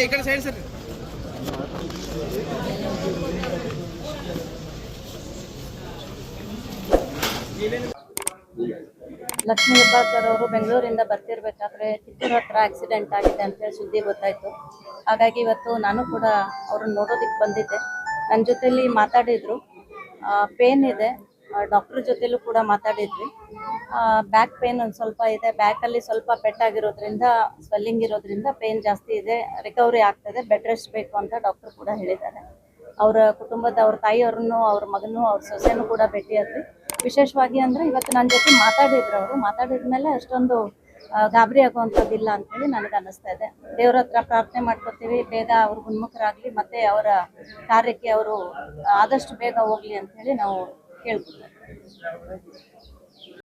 ఇక్కడ side sir Lakshmi Hebbalkar ಅವರು ಬೆಂಗಳೂರಿಂದ ಬರ್ತಿರ್ಬೇಕಾದ್ರೆ ಕಿತ್ತೂರು ಹತ್ರ ಆಕ್ಸಿಡೆಂಟ್ ಆಗಿದೆ ಅಂತ ಹೇಳಿ ಸುದ್ದಿ ಗೊತ್ತಾಯಿತು. ಹಾಗಾಗಿ ಇವತ್ತು ನಾನು ಕೂಡ ಅವ್ರನ್ನ ನೋಡೋದಕ್ಕೆ ಬಂದಿದ್ದೆ. ನನ್ನ ಜೊತೆಲಿ ಮಾತಾಡಿದ್ರು. ಪೇನ್ ಇದೆ, ಡಾಕ್ಟ್ರ್ ಜೊತೆಲೂ ಕೂಡ ಮಾತಾಡಿದ್ವಿ. ಬ್ಯಾಕ್ ಪೇನ್ ಒಂದು ಸ್ವಲ್ಪ ಇದೆ, ಬ್ಯಾಕಲ್ಲಿ ಸ್ವಲ್ಪ ಪೆಟ್ಟಾಗಿರೋದ್ರಿಂದ ಸ್ವೆಲ್ಲಿಂಗ್ ಇರೋದ್ರಿಂದ ಪೇನ್ ಜಾಸ್ತಿ ಇದೆ, ರಿಕವರಿ ಆಗ್ತದೆ, ಬೆಡ್ ರೆಸ್ಟ್ ಬೇಕು ಅಂತ ಡಾಕ್ಟ್ರು ಕೂಡ ಹೇಳಿದ್ದಾರೆ. ಅವರ ಕುಟುಂಬದ ಅವ್ರ ತಾಯಿಯವ್ರನ್ನು, ಅವ್ರ ಮಗನೂ, ಅವ್ರ ಸೊಸೆನೂ ಕೂಡ ಭೇಟಿಯಾದ್ವಿ. ವಿಶೇಷವಾಗಿ ಅಂದರೆ ಇವತ್ತು ನನ್ನ ಜೊತೆ ಮಾತಾಡಿದ್ರು. ಅವರು ಮಾತಾಡಿದ್ಮೇಲೆ ಅಷ್ಟೊಂದು ಗಾಬರಿ ಆಗುವಂಥದ್ದಿಲ್ಲ ಅಂತೇಳಿ ನನಗೆ ಅನ್ನಿಸ್ತಾ ಇದೆ. ದೇವ್ರ ಹತ್ರ ಪ್ರಾರ್ಥನೆ ಮಾಡ್ಕೊತೀವಿ, ಬೇಗ ಅವ್ರು ಉನ್ಮುಖರಾಗಲಿ, ಮತ್ತು ಅವರ ಕಾರ್ಯಕ್ಕೆ ಅವರು ಆದಷ್ಟು ಬೇಗ ಹೋಗಲಿ ಅಂಥೇಳಿ ನಾವು ಕೇಳ್ಕೊತೀವಿ.